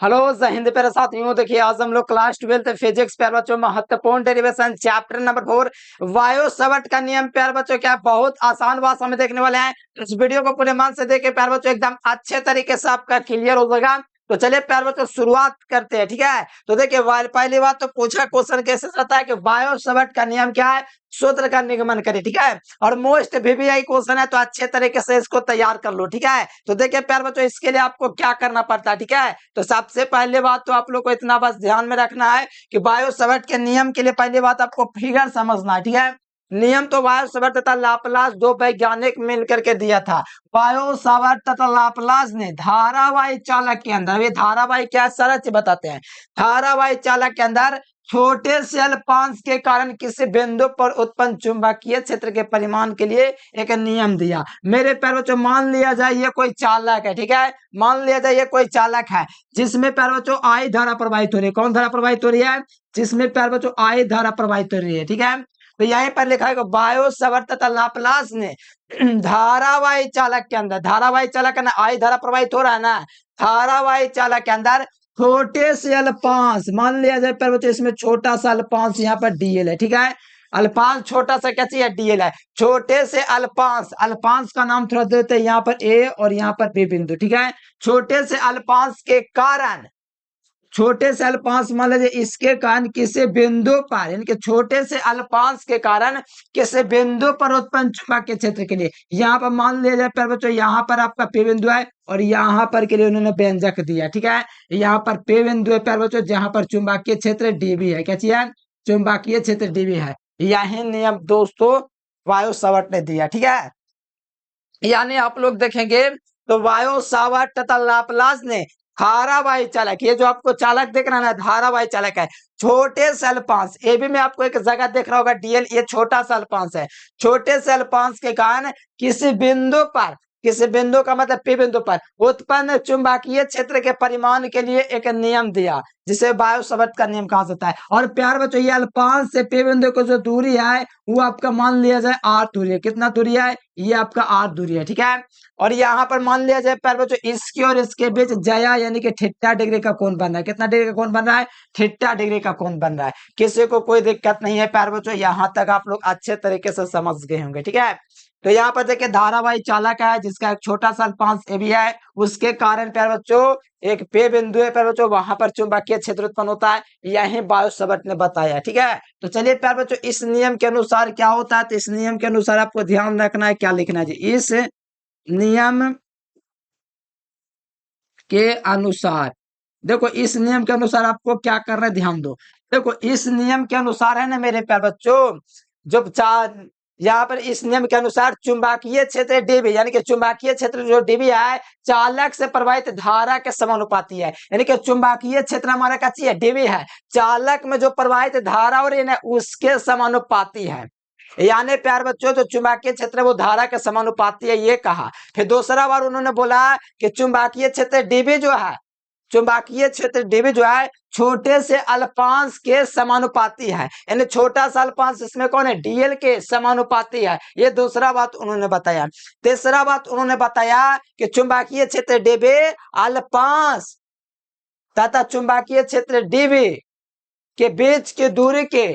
Hello जय हिंद प्यारे साथियों। देखिए आज हम लोग क्लास 12 फिजिक्स प्यारे बच्चों महत्वपूर्ण डेरिवेशन चैप्टर नंबर 4 वायु सवट का नियम प्यारे बच्चों क्या बहुत आसान भाषा में देखने वाले हैं। इस वीडियो को पूरे मन से देखे प्यारे बच्चों एकदम अच्छे तरीके से आपका क्लियर हो जाएगा। तो चलिए प्यारे बच्चों शुरुआत करते हैं। ठीक है, तो देखिए पहली बात तो पूछा क्वेश्चन कैसे रहता है कि वायु सवट का नियम क्या है, सूत्र का निगमन करें। ठीक है, और मोस्ट वीवीआई क्वेश्चन है तो अच्छे तरीके से इसको तैयार कर लो। ठीक है, तो देखिए प्यार बच्चों इसके लिए आपको क्या करना पड़ता है। ठीक है, तो सबसे पहले बात तो आप लोग को इतना बस ध्यान में रखना है कि वायु सवट के नियम के लिए पहली बात आपको फिगर समझना है। ठीक है, नियम तो वायु सवट तथा लाप्लास दो वैज्ञानिक मिलकर के दिया था। वायु सवट तथा लाप्लास ने धारावाही चालक के अंदर, ये धारावाही क्या सरल बताते हैं, धारावाही चालक के अंदर छोटे से अल्पांश के कारण किसी बिंदु पर उत्पन्न चुंबकीय क्षेत्र के परिमाण के लिए एक नियम दिया। मेरे प्यारे बच्चों मान लिया जाए ये कोई चालक है। ठीक है, मान लिया जाए ये कोई चालक है जिसमें प्यारे बच्चों आई धारा प्रवाहित हो रही है। कौन धारा प्रवाहित हो रही है? जिसमें प्यारे बच्चों आई धारा प्रवाहित हो रही है। ठीक है, तो यहीं पर लिखा है वायु सवट तथा लाप्लास ने धारावाही चालक के अंदर, धारावाही चालक ना आई धारा प्रवाहित हो रहा है ना, धारावाही चालक के अंदर छोटे से अल्पांश मान लिया जाए पर बच्चों इसमें छोटा सा अल्पांश यहाँ पर डीएल है। ठीक है, अल्पांश छोटा सा क्या चाहिए, डीएल है। छोटे से अल्पांश, अल्पांश का नाम थोड़ा देते हैं यहाँ पर ए और यहाँ पर बी बिंदु। ठीक है, छोटे से अल्पांश के कारण, छोटे से अल्पांश मान लीजिए इसके कारण किसी बिंदु पर, यानी कि छोटे से अल्पांश के कारण किसी बिंदु पर उत्पन्न चुंबकीय क्षेत्र के लिए, यहाँ पर मान लिया जाए पर बच्चों यहाँ पर आपका पी बिंदु है और यहाँ पर के लिए उन्होंने व्यंजक दिया। ठीक है, यहाँ पर पी बिंदु है पर बच्चों जहां पर चुंबकीय क्षेत्र डीबी है। क्या चाहिए? चुंबकीय क्षेत्र डीबी है। यही नियम दोस्तों वायु सवट ने दिया। ठीक है, यानी आप लोग देखेंगे तो वायु सावट तथा लाप्लास ने धारावाही चालक, ये जो आपको चालक देख रहा है ना धारावाही चालक है, छोटे से अल्पांश, ये भी मैं आपको एक जगह देख रहा होगा डीएल, ये छोटा सा अल्पांश है, छोटे से अल्पांश के कारण किसी बिंदु पर, किसी बिंदु का मतलब पी बिंदु पर उत्पन्न चुंबकीय क्षेत्र के परिमाण के लिए एक नियम दिया जिसे वायु सवट का नियम कहा जाता है। और प्यार बच्चों ये अल्पांश से पी बिंदु को जो दूरी है वो आपका मान लिया जाए आर दूरी है। कितना दूरी है? ये आपका आर दूरी है। ठीक है, और यहाँ पर मान लिया जाए प्यार बच्चों इसके और इसके बीच जया यानी कि थीटा डिग्री का कोण बन रहा है। कितना डिग्री का कोण बन रहा है? थीटा डिग्री का कोण बन रहा है। किसी को कोई दिक्कत नहीं है प्यार बच्चों, यहाँ तक आप लोग अच्छे तरीके से समझ गए होंगे। ठीक है, तो यहाँ पर देखिए धारावाही चालक है जिसका एक छोटा सा अल्पांश ए भी है, उसके कारण प्यार बच्चों एक पे बिंदु है प्यार बच्चों, वहां पर चुंबकीय क्षेत्र उत्पन्न होता है, यही वायु सवट ने बताया। ठीक है, तो चलिए प्यार बच्चों इस नियम के अनुसार क्या होता है, तो इस नियम के अनुसार आपको ध्यान रखना है, क्या लिखना है जी, इस नियम के अनुसार, देखो इस नियम के अनुसार आपको क्या करना है, ध्यान दो। देखो इस नियम के अनुसार है ना मेरे प्यार बच्चों, जब चार यहाँ पर इस नियम के अनुसार चुंबकीय क्षेत्र डीबी, यानी कि चुंबकीय क्षेत्र जो डीबी है चालक से प्रवाहित धारा के समानुपाती है। यानी कि चुंबकीय क्षेत्र हमारा क्या चाहिए, डीबी है, चालक में जो प्रवाहित धारा हो रही है ना उसके समानुपाती है। यानी प्यार बच्चों जो चुंबकीय क्षेत्र है वो धारा के समानुपाती है, ये कहा। फिर दूसरा बार उन्होंने बोला कि चुंबकीय क्षेत्र डीबी जो है, चुंबकीय क्षेत्र डीबी जो है छोटे से अल्पांश के समानुपाती है, यानी छोटा सा अल्पांश इसमें कौन है, डीएल के समानुपाती है। ये दूसरा बात उन्होंने बताया। तीसरा बात उन्होंने बताया कि चुंबकीय क्षेत्र डीबी अल्पांश तथा चुंबकीय क्षेत्र डीबी के बीच की दूरी के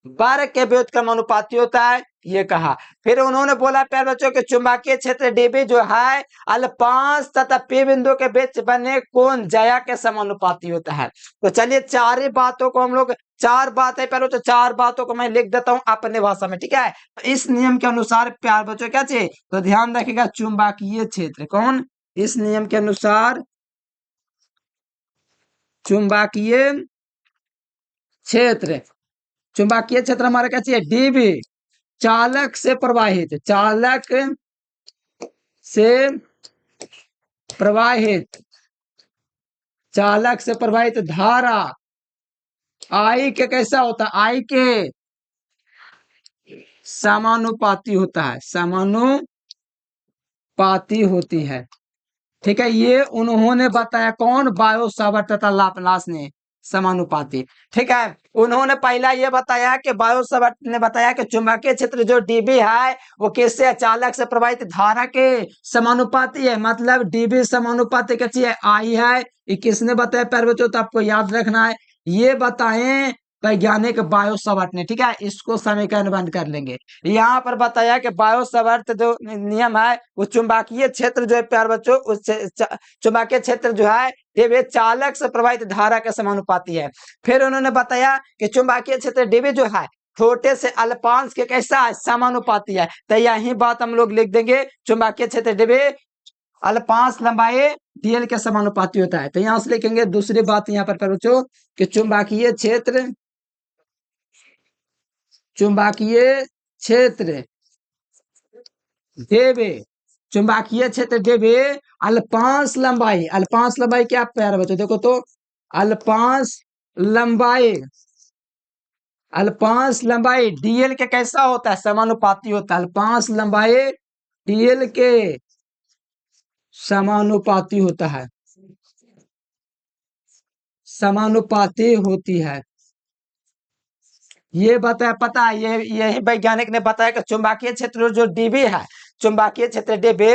वर्ग के व्युत्क्रमानुपाती होता है, ये कहा। फिर उन्होंने बोला प्यारे बच्चों के चुंबकीय क्षेत्र डीबी जो है अल्पांश तथा पी बिंदु के बीच बने कोण जया के समानुपाती होता है। तो चलिए चार ही बातों को हम लोग, चार बात है प्यारे बच्चों, चार बातों को मैं लिख देता हूं अपने भाषा में। ठीक है, तो इस नियम के अनुसार प्यारे बच्चों क्या चाहिए, तो ध्यान रखिएगा चुंबकीय क्षेत्र, कौन, इस नियम के अनुसार चुंबकीय क्षेत्र, चुंबकीय क्षेत्र हमारा क्या चाहिए, डीबी, चालक से प्रवाहित, चालक से प्रवाहित, चालक से प्रवाहित धारा आई के कैसा होता है, आई के समानुपाती होता है, समानुपाती होती है। ठीक है, ये उन्होंने बताया, कौन, वायु सावर्त तथा लाप्लास ने। समानुपाती। ठीक है, उन्होंने पहला ये बताया कि बायोसवर्त ने बताया कि चुंबकीय क्षेत्र जो डीबी है वो किससे अचालक से प्रवाहित धारा के समानुपाती है, मतलब डीबी समानुपाती कैसी है, आई है। ये किसने बताया प्यारे बच्चों, तो आपको याद रखना है, ये बताएं वैज्ञानिक बायोसवर्त ने। ठीक है, इसको समीकरण बंद कर लेंगे। यहाँ पर बताया कि बायोसवर्त जो नियम है वो चुंबकीय क्षेत्र जो है प्यारे बच्चों, उस चुंबकीय क्षेत्र जो है ये चालक से प्रवाहित धारा के समानुपाती है। फिर उन्होंने बताया कि चुंबकीय क्षेत्र डीबी जो है छोटे से अल्पांश के कैसा है, समानुपाती है। तो यही बात हम लोग लिख देंगे, चुंबकीय क्षेत्र डीबी अल्पांश लंबाई डीएल के समानुपाती होता है। तो यहां से लिखेंगे दूसरी बात यहाँ पर बच्चों कि चुंबकीय क्षेत्र डीबी, चुंबकीय क्षेत्र डीबी अल्पांश लंबाई क्या प्यारे बच्चों, देखो तो अल्पांश लंबाई डीएल के कैसा होता है, समानुपाती होता है। अल्पांश लंबाई डीएल के समानुपाती होता है, समानुपाती होती है। ये बताया, पता है, ये यही वैज्ञानिक ने बताया कि चुंबकीय क्षेत्र जो डीबी है, चुंबकीय क्षेत्र डीबी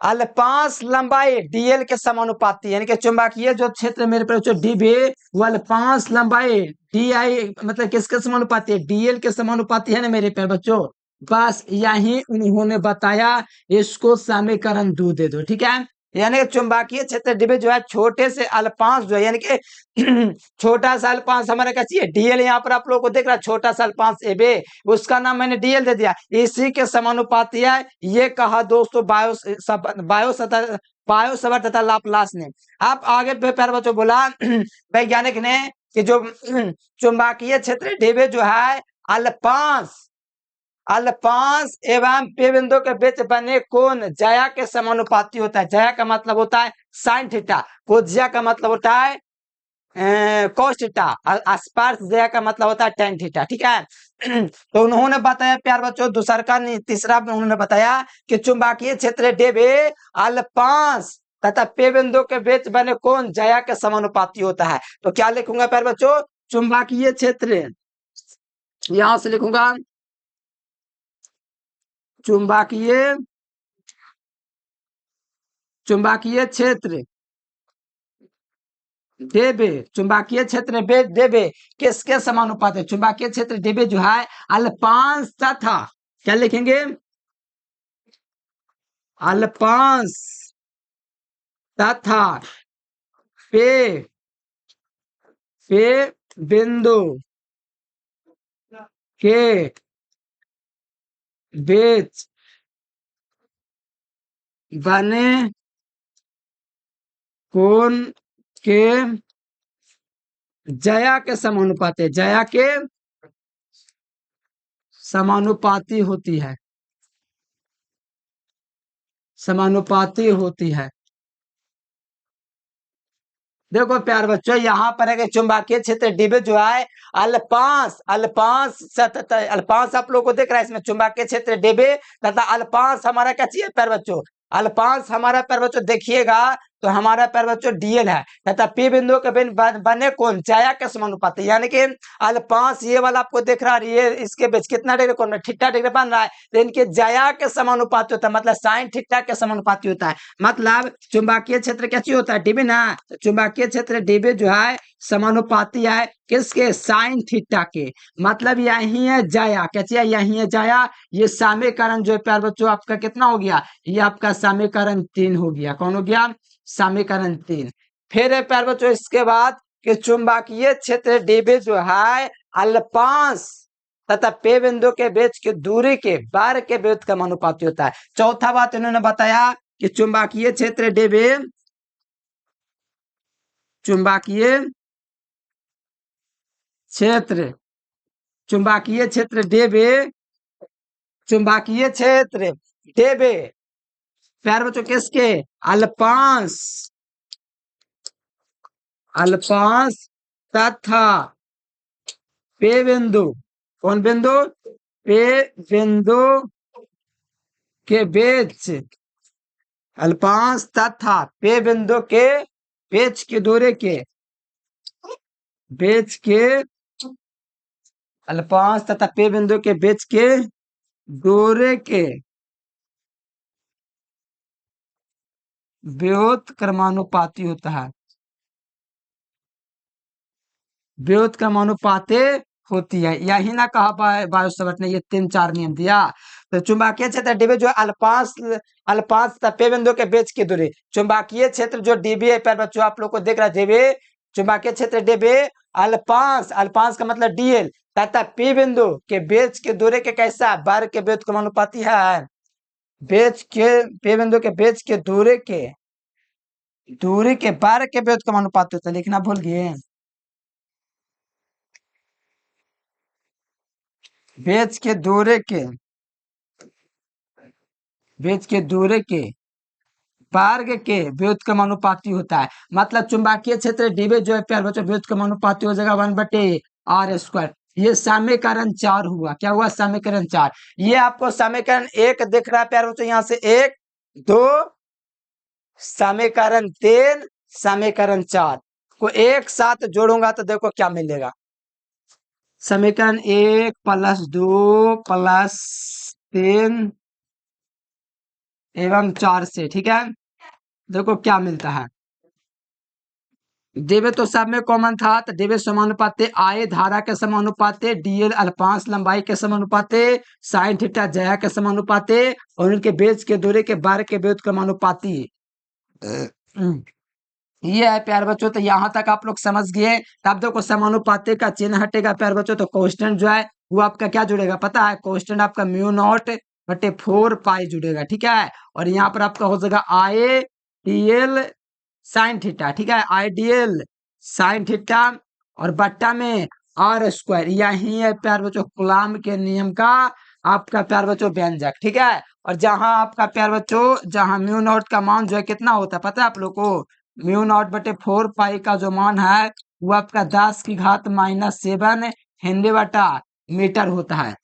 अल्पांश लंबाई डीएल के समानुपाती, यानी कि चुंबकीय जो क्षेत्र मेरे पर जो डीबी वो अल्पांश लंबाई डी आई मतलब किसके समानुपाती है, डीएल के समानुपाती है ना मेरे प्यारे बच्चों। बस यही उन्होंने बताया, इसको समीकरण 2 दे दो। ठीक है, यानी कि चुंबकीय क्षेत्र डीबी जो है छोटे से अल्पांश जो है, यानी कि छोटा सा अल्पांश हमारे का चाहिए डीएल, यहाँ पर आप लोगों को देख रहा है छोटा सा अल्पांश एबे, उसका नाम मैंने डीएल दे दिया, इसी के समानुपाती है। ये कहा दोस्तों बायोसवर्त तथा लाप्लास ने। अब आगे प्यारे बच्चों बोला वैज्ञानिक ने कि जो चुंबकीय क्षेत्र डीबी जो है अल्पांश एवं पे बिंदु के बीच बने कोण ज्या के समानुपाती होता है। ज्या का मतलब होता है साइन थीटा, कोज्या का मतलब होता है कोस थीटा, स्पर्श ज्या का मतलब होता है टेन थीटा। ठीक है, तो उन्होंने बताया प्यार बच्चों दूसरा तीसरा उन्होंने बताया कि चुंबकीय क्षेत्र डीबी अल्पांश तथा पे बिंदु के बीच बने कोण ज्या के समानुपाती होता है। तो क्या लिखूंगा प्यार बच्चों, चुंबकीय क्षेत्र, यहां से लिखूंगा चुंबकीय क्षेत्र डीबी, चुंबकीय क्षेत्र डीबी किसके समानुपाती है, चुंबकीय क्षेत्र डीबी जो है अल्पांश तथा, क्या लिखेंगे, अल्पांश तथा पे बिंदु के बीच बने कोण के ज्या के समानुपाती, ज्या के समानुपाती होती है, समानुपाती होती है। देखो प्यार बच्चों यहाँ पर है कि चुंबकीय क्षेत्र डीबी जो है अल्पांश आप लोगों को दिख रहा है इसमें, चुंबकीय क्षेत्र डीबी तथा अल्पांश हमारा क्या चाहिए प्यार बच्चों, अल्पांश हमारा प्यार बच्चों देखिएगा तो हमारा प्यार बच्चों डीएल है तथा पी बिंदु के बने कोण ज्या के समानुपाती, यानी कि अल्पांश ये वाला आपको दिख रहा है, ये इसके बीच कितना डिग्री कोण में थीटा डिग्री बन रहा है, तो इनके ज्या के समानुपाती होता है, मतलब साइन थीटा के समानुपाती होता है। मतलब चुंबकीय क्षेत्र क्या चाहिए होता है डीबी ना, चुंबकीय क्षेत्र डीबी जो है समानुपाती है किसके, साइन थीटा के, मतलब यही है ज्या, क्या चाहिए यही है ज्या। ये समीकरण जो है प्यार बच्चों आपका कितना हो गया, ये आपका समीकरण 3 हो गया, कौन हो गया, समीकरण 3। फिर है प्यार बच्चों इसके बाद कि चुंबकीय क्षेत्र डीबी जो है अल्पांश तथा पे बिंदु के बीच की दूरी के वर्ग के व्युत्क्रम का अनुपाती होता है। चौथा बात इन्होंने बताया कि चुंबकीय क्षेत्र डीबी चुंबकीय क्षेत्र डीबी प्यार बच्चों किसके, अल्पांश तथा पे बिंदु, कौन बिंदु, पे बिंदु के बीच, अल्पांश तथा पे बिंदु के बीच की दूरी के बीच के अल्पांश तथा पे बिंदु के बीच के डोरे के व्युत्क्रमानुपाती होता है, व्युत्क्रमानुपाती होती है। यही ना कहा बायो सवट ने, ये 3-4 नियम दिया। तो चुंबकीय क्षेत्र डीबी जो अल्पांश अल्पांश तथा पे बिंदु के बीच की दूरी, चुंबकीय क्षेत्र जो डीबी है प्यारे बच्चों आप लोग को दिख रहा है डीबी, चुंबकीय क्षेत्र डीबी अल्पांश, अल्पांश का मतलब डीएल, तथा पी बिंदु के बीच के दूरी के कैसा वर्ग के व्युत्क्रमानुपाती है। बीच के पे बिंदु के बीच के दूरी के वर्ग के व्युत्क्रमानुपाती होता है, लिखना भूल गए। बीच के दूरी के वर्ग के व्युत्क्रमानुपाती होता है। मतलब चुंबकीय क्षेत्र डीबी जो है प्यारे बच्चों व्युत्क्रमानुपाती हो जाएगा 1/r²। ये समीकरण 4 हुआ। क्या हुआ? समीकरण 4। ये आपको समीकरण 1 दिख रहा है प्यारे बच्चों, यहाँ से 1 2 समीकरण 3 समीकरण 4 को एक साथ जोड़ूंगा तो देखो क्या मिलेगा। समीकरण 1 + 2 + 3 एवं 4 से, ठीक है, देखो क्या मिलता है। डीबी तो सब में कॉमन था, तो डीबी समानुपाती आए धारा के समानुपाती, डीएल अल्पांश लंबाई के समानुपाती, साइन थीटा ज्या के समानुपाती और उनके बीच के दूरी के वर्ग के व्युत्क्रमानुपाती। ये है प्यारे बच्चों, तो यहाँ तक आप लोग समझ गए। तब देखो समानुपाती का चिन्ह हटेगा प्यारे बच्चों, तो कांस्टेंट जो है वो आपका क्या जुड़ेगा पता है? कांस्टेंट आपका μ0/4 जुड़ेगा, ठीक है। और यहाँ पर आपका हो जाएगा आई डी साइन थीटा, ठीक है, आइडियल साइन थीटा और बट्टा में r²। यही है प्यार बच्चों कूलाम के नियम का आपका प्यार बच्चों व्यंजक, ठीक है। और जहां आपका प्यार बच्चों जहां μ0 का मान जो है कितना होता है पता है आप लोग को? μ0/4 का जो मान है वो आपका 10⁻⁻7 हेनरी/मीटर होता है।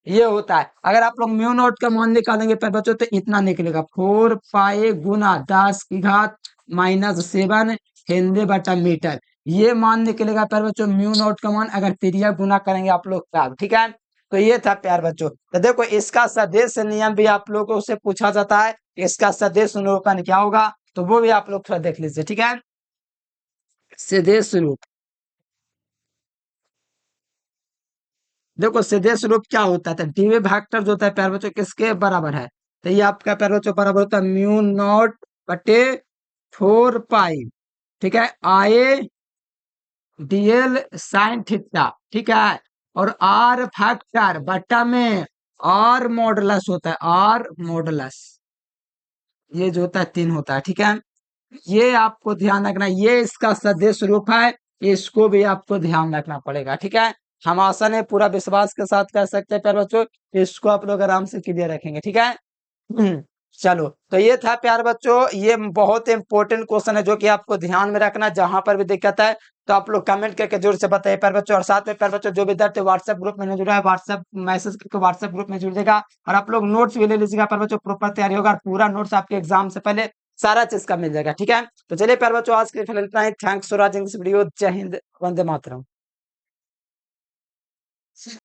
ये होता है। अगर आप लोग μ0 का मान निकालेंगे प्यारे बच्चों तो इतना निकलेगा 4 गुना 10⁻⁻7 हेनरी/मीटर। ये मान निकलेगा प्यारे बच्चों μ0 का मान, अगर त्रिज्या गुना करेंगे आप लोग तब, ठीक है। तो ये था प्यार बच्चों। तो देखो इसका सदिश नियम भी आप लोगों से पूछा जाता है, इसका सदिश निरूपण क्या होगा तो वो भी आप लोग थोड़ा देख लीजिए, ठीक है। सदिश रूप, देखो सदिश रूप क्या होता है? डीवी वेक्टर जो होता है प्यार बच्चों किसके बराबर है? तो ये आपका प्यार बच्चों बराबर होता है μ0/4, ठीक है, आए डीएल साइन थीटा, ठीक है। और आर फैक्टर बट्टा में आर मॉडुलस होता है, आर मॉडुलस ये जो होता है 3 होता है, ठीक है। ये आपको ध्यान रखना, ये इसका सदिश रूप है, इसको भी आपको ध्यान रखना पड़ेगा, ठीक है। हम आसान है पूरा विश्वास के साथ कह सकते हैं प्यारे बच्चों, इसको आप लोग आराम से क्लियर रखेंगे, ठीक है। चलो तो ये था प्यारे बच्चों, ये बहुत इंपॉर्टेंट क्वेश्चन है जो कि आपको ध्यान में रखना। जहां पर भी दिक्कत है तो आप लोग कमेंट करके जरूर से बताइए प्यारे बच्चों। और साथ में प्यारे बच्चों जो विद्यार्थी व्हाट्सएप ग्रुप में नहीं जुड़ा है, व्हाट्सएप मैसेज करके व्हाट्सएप ग्रुप में जुड़ जाएगा। और आप लोग नोट्स भी ले लीजिएगा प्यारे बच्चों, प्रॉपर तैयारी होगा, पूरा नोट्स आपके एग्जाम से पहले सारा चीज का मिल जाएगा, ठीक है। तो चलिए प्यारे बच्चों आज के लिए फिलहाल इतना ही। Thanks for watching this video. जय हिंद, वंदे मातरम।